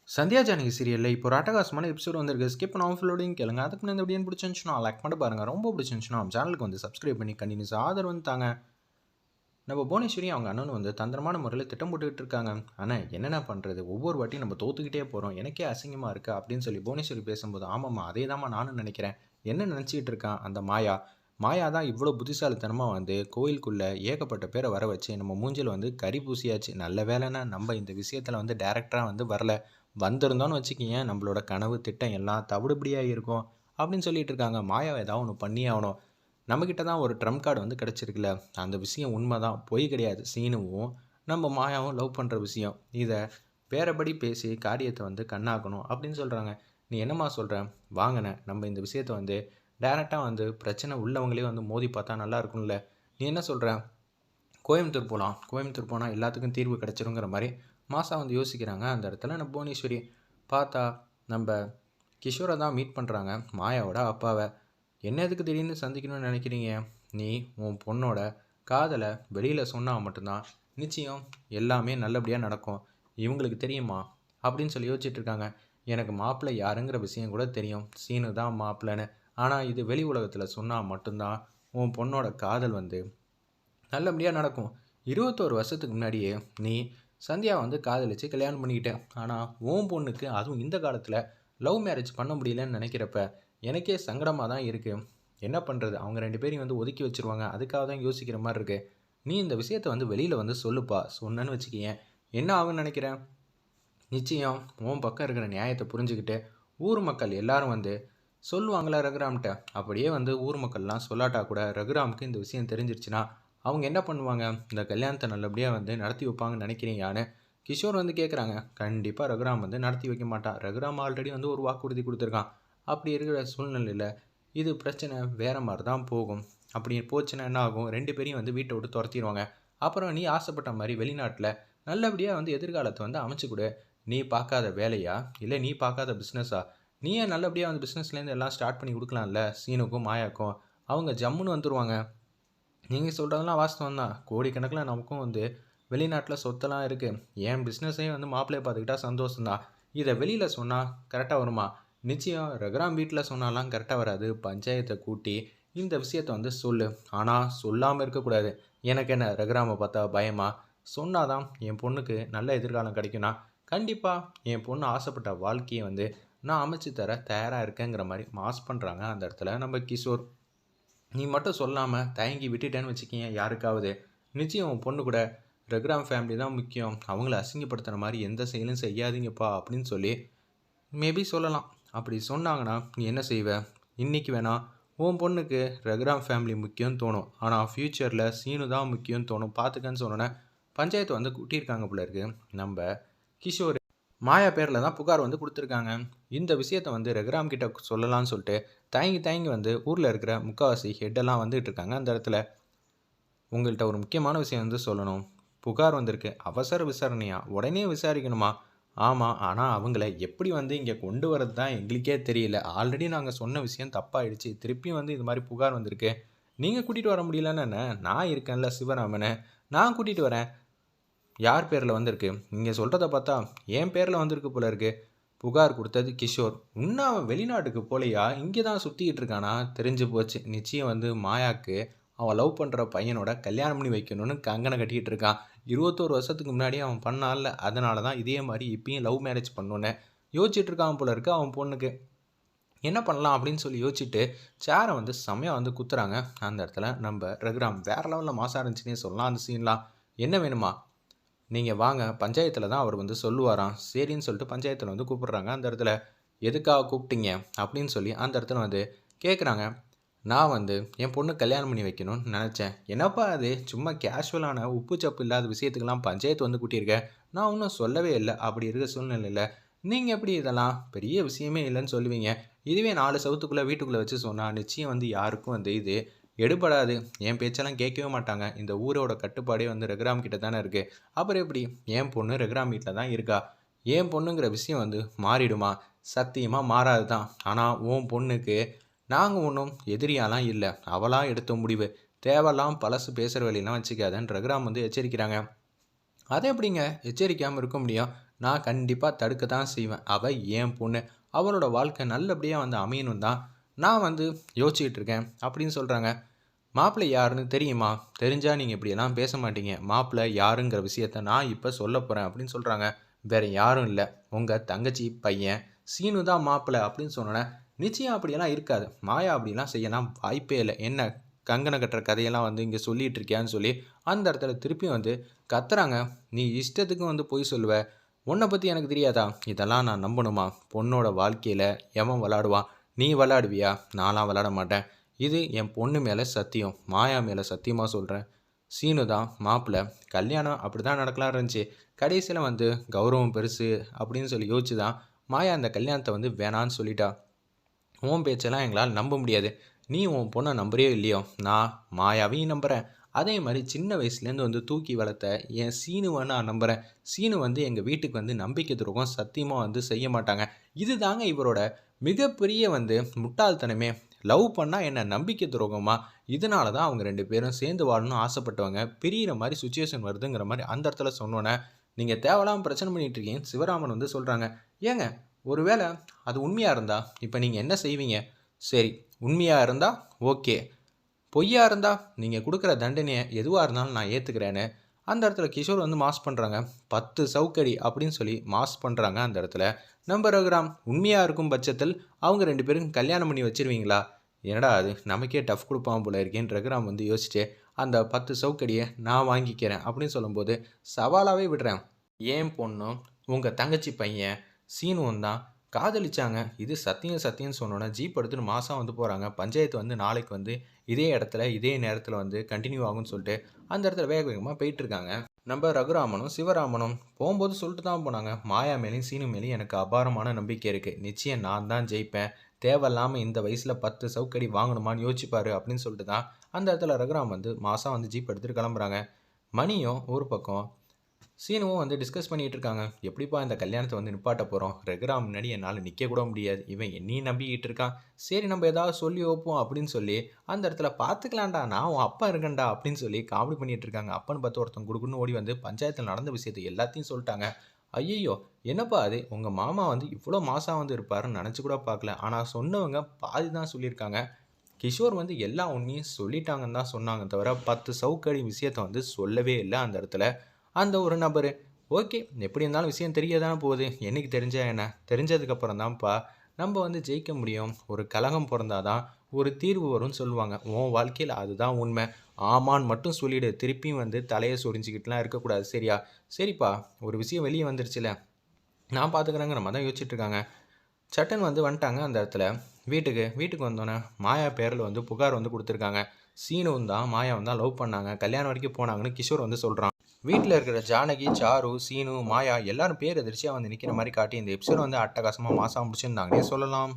சந்தியா ஜானகி சீரியலில் இப்போ ஒரு அட்டகாசமான எபிசோட் வந்திருக்கு. ஸ்கிப் பண்ணாமல் ஃபுல்லோடையும் கேளுங்க. அதுக்கு முன்னாடி இந்த வீடியோ பிடிச்சிருந்துச்சுன்னா லைக் பண்ணி பாருங்க. ரொம்ப பிடிச்சிருந்துச்சுன்னா நம்ம சேனலுக்கு வந்து சப்ஸ்கிரைப் பண்ணி கண்டினியூஸ் ஆதரவு வந்து தாங்க. நம்ம புவனேஸ்வரி அவங்க அண்ணன் வந்து தந்திரமான முறையில் திட்டம் போட்டுக்கிட்டு இருக்காங்க. ஆனால் என்னென்ன பண்ணுறது, ஒவ்வொரு வாட்டியும் நம்ம தோத்துக்கிட்டே போகிறோம், எனக்கே அசிங்கமாக இருக்கா அப்படின்னு சொல்லி புவனேஸ்வரி பேசும்போது, ஆமாம்மா அதே தான்மா நானும் நினைக்கிறேன். என்ன நினச்சிக்கிட்டு இருக்கான் அந்த மாயா. மாயா தான் இவ்வளோ புத்திசாலித்தனமாக வந்து கோயிலுக்குள்ளே ஏகப்பட்ட பேரை வர வச்சு நம்ம மூஞ்சில் வந்து கறி பூசியாச்சு. நல்ல வேலைன்னா நம்ம இந்த விஷயத்தில் வந்து டேரக்டராக வந்து வரல. வந்திருந்தோன்னு வச்சுக்கிங்க, நம்மளோட கனவு திட்டம் எல்லாம் தவிடுபடியாக இருக்கும் அப்படின்னு சொல்லிட்டு இருக்காங்க. மாயாவை ஏதாவது ஒன்று பண்ணியே ஆகணும். நம்மக்கிட்ட தான் ஒரு ட்ரம் கார்டு வந்து கிடச்சிருக்குல்ல, அந்த விஷயம் உண்மை தான், பொய் கிடையாது. சீனுவும் நம்ம மாயாவும் லவ் பண்ணுற விஷயம். இதை வேறபடி பேசி காரியத்தை வந்து கண்ணாக்கணும் அப்படின்னு சொல்கிறாங்க. நீ என்னம்மா சொல்கிற? வாங்கின நம்ம இந்த விஷயத்தை வந்து டேரெக்டாக வந்து பிரச்சனை உள்ளவங்களே வந்து மோதி பார்த்தா நல்லா இருக்கும்ல. நீ என்ன சொல்கிற? கோயம்புத்தூர் போகலாம், கோயம்புத்தூர் போனால் எல்லாத்துக்கும் தீர்வு கிடச்சிருங்கிற மாதிரி மாசா வந்து யோசிக்கிறாங்க. அந்த இடத்துல நம்ம புவனேஸ்வரி பார்த்தா நம்ம கிஷோரை தான் மீட் பண்ணுறாங்க, மாயாவோட அப்பாவை. என்ன எதுக்கு திடீர்னு சந்திக்கணும்னு நினைக்கிறீங்க? நீ உன் பொண்ணோட காதலை வெளியில் சொன்னால் மட்டும்தான் நிச்சயம் எல்லாமே நல்லபடியாக நடக்கும். இவங்களுக்கு தெரியுமா அப்படின்னு சொல்லி யோசிச்சுட்டு இருக்காங்க. எனக்கு மாப்பிள்ளை யாருங்கிற விஷயம் கூட தெரியும், சீனு தான் மாப்பிள்ளைன்னு. ஆனால் இது வெளி உலகத்தில் சொன்னால் மட்டும்தான் உன் பொண்ணோட காதல் வந்து நல்லபடியாக நடக்கும். 21 வருஷத்துக்கு முன்னாடியே நீ சந்தியா வந்து காதலிச்சு கல்யாணம் பண்ணிக்கிட்ட. ஆனால் உன் பொண்ணுக்கு அதுவும் இந்த காலத்தில் லவ் மேரேஜ் பண்ண முடியலன்னு நினைக்கிறப்ப எனக்கே சங்கடமாக தான் இருக்குது. என்ன பண்ணுறது, அவங்க 2 பேரையும் வந்து ஒதுக்கி வச்சுருவாங்க. அதுக்காக தான் யோசிக்கிற மாதிரி இருக்குது. நீ இந்த விஷயத்தை வந்து வெளியில் வந்து சொல்லுப்பா. சொன்னேன்னு வச்சுக்கிங்க, என்ன ஆகுன்னு நினைக்கிறேன்? நிச்சயம் உன் பக்கம் இருக்கிற நியாயத்தை புரிஞ்சுக்கிட்டு ஊர் மக்கள் எல்லாரும் வந்து சொல்லுவாங்களா ரகுராம்கிட்ட. அப்படியே வந்து ஊர் மக்கள்லாம் சொல்லாட்டா கூட ரகுராமுக்கு இந்த விஷயம் தெரிஞ்சிருச்சுன்னா அவங்க என்ன பண்ணுவாங்க? இந்த கல்யாணத்தை நல்லபடியாக வந்து நடத்தி வைப்பாங்கன்னு நினைக்கிறீங்கன்னு கிஷோர் வந்து கேட்குறாங்க. கண்டிப்பாக ரகுராம் வந்து நடத்தி வைக்க மாட்டான். ரகுராம் ஆல்ரெடி வந்து ஒரு வாக்குறுதி கொடுத்துருக்கான். அப்படி இருக்கிற சூழ்நிலையில் இது பிரச்சனை வேறு மாதிரி தான் போகும். அப்படி போச்சுன்னா என்ன ஆகும்? 2 பேரையும் வந்து வீட்டை விட்டு துரத்திடுவாங்க. அப்புறம் நீ ஆசைப்பட்ட மாதிரி வெளிநாட்டில் நல்லபடியாக வந்து எதிர்காலத்தை வந்து அமைச்சு கொடு. நீ பார்க்காத வேலையா, இல்லை நீ பார்க்காத பிஸ்னஸா? நீயே நல்லபடியாக வந்து பிஸ்னஸ்லேருந்து எல்லாம் ஸ்டார்ட் பண்ணி கொடுக்கலாம்ல சீனுக்கும் மாயாக்கும். அவங்க ஜம்முன்னு வந்துடுவாங்க. நீங்கள் சொல்கிறதெல்லாம் வாஸ்தவம் தான். கோடிக்கணக்கில் நமக்கும் வந்து வெளிநாட்டில் சொத்தெல்லாம் இருக்குது. என் பிஸ்னஸையும் வந்து மாப்பிள்ளையை பார்த்துக்கிட்டா சந்தோஷம்தான். இதை வெளியில் சொன்னால் கரெக்டாக வருமா? நிச்சயம் ரகுராம் வீட்டில் சொன்னாலாம் கரெக்டாக வராது. பஞ்சாயத்தை கூட்டி இந்த விஷயத்தை வந்து சொல்லு. ஆனால் சொல்லாமல் இருக்கக்கூடாது. எனக்கு என்ன ரகுராமை பார்த்தா பயமா? சொன்னாதான் என் பொண்ணுக்கு நல்ல எதிர்காலம் கிடைக்கும்னா கண்டிப்பாக என் பொண்ணு ஆசைப்பட்ட வாழ்க்கையை வந்து நான் அமைச்சு தர தயாராக இருக்கேங்கிற மாதிரி மாஸ் பண்ணுறாங்க. அந்த இடத்துல நம்ம கிஷோர். நீ மட்டும் சொல்லாமல் தயங்கி விட்டுட்டேன்னு வச்சுக்கிங்க யாருக்காவது, நிச்சயம் உன் பொண்ணு கூட ரகுராம் ஃபேமிலி தான் முக்கியம், அவங்கள அசிங்கப்படுத்துகிற மாதிரி எந்த செயலும் செய்யாதீங்கப்பா அப்படின்னு சொல்லி மேபி சொல்லலாம். அப்படி சொன்னாங்கன்னா நீ என்ன செய்வ? இன்றைக்கி வேணால் உன் பொண்ணுக்கு ரகுராம் ஃபேமிலி முக்கியம்னு தோணும், ஆனால் ஃப்யூச்சரில் சீனு தான் முக்கியம்னு தோணும், பார்த்துக்கன்னு சொன்னோன்னே பஞ்சாயத்து வந்து கூட்டியிருக்காங்க போல இருக்கு. நம்ம கிஷோர் மாயா பேரில் தான் புகார் வந்து கொடுத்துருக்காங்க. இந்த விஷயத்தை வந்து ரகுராம் கிட்ட சொல்லலாம்னு சொல்லிட்டு தயங்கி தயங்கி வந்து ஊரில் இருக்கிற முக்கால்வாசி ஹெட்டெல்லாம் வந்துகிட்டு இருக்காங்க. அந்த இடத்துல உங்கள்கிட்ட ஒரு முக்கியமான விஷயம் வந்து சொல்லணும். புகார் வந்திருக்கு, அவசர விசாரணையா, உடனே விசாரிக்கணுமா? ஆமாம், ஆனால் அவங்கள எப்படி வந்து இங்கே கொண்டு வரது தான் எங்களுக்கே தெரியல. ஆல்ரெடி நாங்கள் சொன்ன விஷயம் தப்பாயிடுச்சு, திருப்பியும் வந்து இது மாதிரி புகார் வந்திருக்கு. நீங்கள் கூட்டிகிட்டு வர முடியலன்னு என்ன? நான் இருக்கேன்ல சிவராமனை, நான் கூட்டிகிட்டு வரேன். யார் பேரில் வந்திருக்கு? நீங்கள் சொல்கிறத பார்த்தா என் பேரில் வந்திருக்கு போல இருக்கு. புகார் கொடுத்தது கிஷோர். இன்னும் அவன் வெளிநாட்டுக்கு போலையா, இங்கே தான் சுற்றிக்கிட்டு இருக்கானா? தெரிஞ்சு போச்சு. நிச்சயம் வந்து மாயாவுக்கு அவன் லவ் பண்ணுற பையனோட கல்யாணம் பண்ணி வைக்கணும்னு கங்கனை கட்டிக்கிட்டு இருக்கான். 21 வருஷத்துக்கு முன்னாடி அவன் பண்ணான்ல, அதனால தான் இதே மாதிரி இப்பயும் லவ் மேரேஜ் பண்ணணுன்னு யோசிச்சுட்டு இருக்கான் போல இருக்கு. அவன் பொண்ணுக்கு என்ன பண்ணலாம் அப்படின்னு சொல்லி யோசிச்சுட்டு சேரை வந்து செம்மையாக வந்து குத்துறாங்க. அந்த இடத்துல நம்ம ரகுராம் வேறு லெவலில் மாசா இருந்துச்சுன்னே சொல்லலாம். அந்த சீன்லாம் என்ன வேணுமா? நீங்கள் வாங்க, பஞ்சாயத்தில் தான் அவர் வந்து சொல்லுவாராம். சரின்னு சொல்லிட்டு பஞ்சாயத்தில் வந்து கூப்பிட்றாங்க. அந்த இடத்துல எதுக்காக கூப்பிட்டீங்க அப்படின்னு சொல்லி அந்த இடத்துல வந்து கேட்குறாங்க. நான் வந்து என் பொண்ணு கல்யாணம் பண்ணி வைக்கணும்னு நினச்சேன். என்னப்பா அது சும்மா கேஷுவலான உப்பு சப்பு இல்லாத விஷயத்துக்கெல்லாம் பஞ்சாயத்து வந்து கூட்டியிருக்கேன், நான் ஒன்றும் சொல்லவே இல்லை. அப்படி இருக்க சூழ்நிலையில் நீங்கள் எப்படி இதெல்லாம் பெரிய விஷயமே இல்லைன்னு சொல்லுவீங்க? இதுவே 4 சவுத்துக்குள்ளே வீட்டுக்குள்ளே வச்சு சொன்னால் நிச்சயம் வந்து யாருக்கும் வந்து இது எடுபடாது. என் பேச்செல்லாம் கேட்கவே மாட்டாங்க. இந்த ஊரோட கட்டுப்பாடே வந்து ரகுராம் கிட்ட தானே இருக்குது. அப்புறம் எப்படி என் பொண்ணு ரகுராம் வீட்டில் தான் இருக்கா? என் பொண்ணுங்கிற விஷயம் வந்து மாறிடுமா? சத்தியமாக மாறாது தான். ஆனால் உன் பொண்ணுக்கு நாங்கள் ஒன்றும் எதிரியாலாம் இல்லை. அவளாக எடுத்த முடிவு. தேவையெல்லாம் பழசு பேசுகிற வேலையெல்லாம் வச்சுக்காதன்னு ரகுராம் வந்து எச்சரிக்கிறாங்க. அதை எப்படிங்க எச்சரிக்காமல் இருக்க முடியும்? நான் கண்டிப்பாக தடுக்க தான் செய்வேன். அவள் என் பொண்ணு. அவளோட வாழ்க்கை நல்லபடியாக வந்து அமையணும் தான் நான் வந்து யோசிச்சுக்கிட்டு இருக்கேன் அப்படின்னு சொல்கிறாங்க. மாப்பிள்ளை யாருன்னு தெரியுமா? தெரிஞ்சா நீங்கள் இப்படியெல்லாம் பேச மாட்டீங்க. மாப்பிள்ளை யாருங்கிற விஷயத்த நான் இப்போ சொல்ல போகிறேன் அப்படின்னு சொல்கிறாங்க. வேற யாரும் இல்லை, உங்கள் தங்கச்சி பையன் சீனு தான் மாப்பிள்ளை அப்படின்னு சொன்னோன்னே, நிச்சயம் அப்படியெல்லாம் இருக்காது. மாயா அப்படிலாம் செய்யலாம் வாய்ப்பே இல்லை. என்ன கங்கனை கட்டுற கதையெல்லாம் வந்து இங்கே சொல்லிட்டு இருக்கியான்னு சொல்லி அந்த இடத்துல திருப்பி வந்து கத்துறாங்க. நீ இஷ்டத்துக்கு வந்து பொய் சொல்லுவ. உன்னை பற்றி எனக்கு தெரியாதா? இதெல்லாம் நான் நம்பணுமா? பொண்ணோட வாழ்க்கையில் எவன் விளாடுவான்? நீ விளாடுவியா? நான்லாம் விளாட மாட்டேன். இது என் பொண்ணு மேலே சத்தியம். மாயா மேலே சத்தியமாக சொல்கிறேன். சீனு தான் மாப்பிள்ளை. கல்யாணம் அப்படி தான் நடக்கலாம் இருந்துச்சு. கடைசியில் வந்து கௌரவம் பெருசு அப்படின்னு சொல்லி யோசிச்சு தான் மாயா அந்த கல்யாணத்தை வந்து வேணான்னு சொல்லிட்டா. உன் பேச்செல்லாம் எங்களால் நம்ப முடியாது. நீ உன் பொண்ணை நம்புறியோ இல்லையோ, நான் மாயாவையும் நம்புகிறேன். அதே மாதிரி சின்ன வயசுலேருந்து வந்து தூக்கி வளர்த்த என் சீனுவை நான் நம்புகிறேன். சீனு வந்து எங்கள் வீட்டுக்கு வந்து நம்பிக்கை துரோகம் சத்தியமாக வந்து செய்ய மாட்டாங்க. இது தாங்க இவரோட மிகப்பெரிய வந்து முட்டாள்தனமே. லவ் பண்ணால் என்ன நம்பிக்கை துரோகமா? இதனால தான் அவங்க 2 பேரும் சேர்ந்து வாழணும்னு ஆசைப்பட்டவங்க பிரியிற மாதிரி சுச்சுவேஷன் வருதுங்கிற மாதிரி அந்த இடத்துல சொன்னோன்னே, நீங்கள் தேவையில்லாமல் பிரச்சனை பண்ணிகிட்டு இருக்கீங்கன்னு சிவராமன் வந்து சொல்கிறாங்க. ஏங்க, ஒருவேளை அது உண்மையாக இருந்தால் இப்போ நீங்கள் என்ன செய்வீங்க? சரி, உண்மையாக இருந்தால் ஓகே. பொய்யா இருந்தால் நீங்கள் கொடுக்குற தண்டனையை எதுவாக இருந்தாலும் நான் ஏற்றுக்கிறேன்னு அந்த இடத்துல கிஷோர் வந்து மாஸ் பண்ணுறாங்க. 10 சவுக்கடி அப்படின்னு சொல்லி மாஸ் பண்ணுறாங்க அந்த இடத்துல. நம்ம ரகுராம் உண்மையாக இருக்கும் பட்சத்தில் அவங்க 2 பேரும் கல்யாணம் பண்ணி வச்சிருவீங்களா? என்னடா அது நமக்கே டஃப் கொடுப்பான் போல இருக்கேன்னு ரகுராம் வந்து யோசிச்சு அந்த 10 சவுக்கடியை நான் வாங்கிக்கிறேன் அப்படின்னு சொல்லும்போது சவாலாகவே விடுறேன். ஏன் பொண்ணும் உங்கள் தங்கச்சி பையன் சீனுவும் தான் காதலிச்சாங்க. இது சத்தியம் சத்தியம்னு சொன்னோன்னே ஜீப் எடுத்துட்டு மாதம் வந்து போகிறாங்க. பஞ்சாயத்து வந்து நாளைக்கு வந்து இதே இடத்துல இதே நேரத்தில் வந்து கண்டினியூ ஆகும்னு சொல்லிட்டு அந்த இடத்துல வேக வேகமாக போயிட்டுருக்காங்க. நம்ம ரகுராமனும் சிவராமனும் போகும்போது சொல்லிட்டு தான் போனாங்க. மாயா மேலேயும் சீனு மேலேயும் எனக்கு அபாரமான நம்பிக்கை இருக்குது. நிச்சயம் நான் தான் ஜெயிப்பேன். தேவையில்லாமல் இந்த வயசில் 10 சவுக்கடி வாங்கணுமான்னு யோசிச்சுப்பாரு அப்படின்னு சொல்லிட்டு தான் அந்த இடத்துல ரகுராம் வந்து மாதம் வந்து ஜீப் எடுத்துகிட்டு கிளம்புறாங்க. மணியும் ஒரு பக்கம் சீனுவும் வந்து டிஸ்கஸ் பண்ணிகிட்டு இருக்காங்க. எப்படிப்பா இந்த கல்யாணத்தை வந்து நிப்பாட்ட போகிறோம்? ரகுராம் முன்னாடி என்னால் நிற்க கூட முடியாது. இவன் என்னையும் நம்பிக்கிட்டு இருக்கான். சரி, நம்ம ஏதாவது சொல்லி வைப்போம் அப்படின்னு சொல்லி அந்த இடத்துல பார்த்துக்கலாம்டா, நான் உன் அப்பா இருக்கேன்டா அப்படின்னு சொல்லி காமெடி பண்ணிகிட்டு இருக்காங்க. அப்பன்னு பார்த்து ஒருத்தன் குடுக்குன்னு ஓடி வந்து பஞ்சாயத்தில் நடந்த விஷயத்தை எல்லாத்தையும் சொல்லிட்டாங்க. ஐயையோ, என்னப்பா அது? உங்கள் மாமா வந்து இவ்வளோ மாதம் வந்து இருப்பாருன்னு நினச்சி கூட பார்க்கல. ஆனால் சொன்னவங்க பாதி தான் சொல்லியிருக்காங்க. கிஷோர் வந்து எல்லா உண்மையும் சொல்லிட்டாங்கன்னு தான் சொன்னாங்க தவிர 10 சவுக்கடி விஷயத்தை வந்து சொல்லவே இல்லை அந்த இடத்துல அந்த ஒரு நபர். ஓகே, எப்படி இருந்தாலும் விஷயம் தெரிய தானே போகுது. என்னைக்கு தெரிஞ்சா என்ன? தெரிஞ்சதுக்கப்புறம் தான்ப்பா நம்ம வந்து ஜெயிக்க முடியும். ஒரு கலகம் பிறந்தாதான் ஒரு தீர்வு வரும்னு சொல்லுவாங்க. உன் வாழ்க்கையில் அதுதான் உண்மை. ஆமான்னு மட்டும் சொல்லிவிடு. திருப்பியும் வந்து தலையை சொரிஞ்சிக்கிட்டுலாம் இருக்கக்கூடாது, சரியா? சரிப்பா, ஒரு விஷயம் வெளியே வந்துருச்சுல, நான் பார்த்துக்கிறேங்கிற மாதிரி தான் யோசிச்சுட்ருக்காங்க. சட்டன் வந்து வந்துட்டாங்க அந்த இடத்துல. வீட்டுக்கு வந்தோன்னே மாயா பேரில் வந்து புகார் வந்து கொடுத்துருக்காங்க. சீனுவும் தான் மாயாவும் தான் லவ் பண்ணாங்க, கல்யாணம் வரைக்கும் போனாங்கன்னு கிஷோர் வந்து சொல்கிறான். வீட்டில் இருக்கிற ஜானகி, சாரு, சீனு, மாயா எல்லாரும் பேர் எதிர்ச்சியாக வந்து நிற்கிற மாதிரி காட்டி இந்த எபிசோட் வந்து அட்டகாசமாக மாசாக முடிச்சிருந்தாங்கன்னே சொல்லலாம்.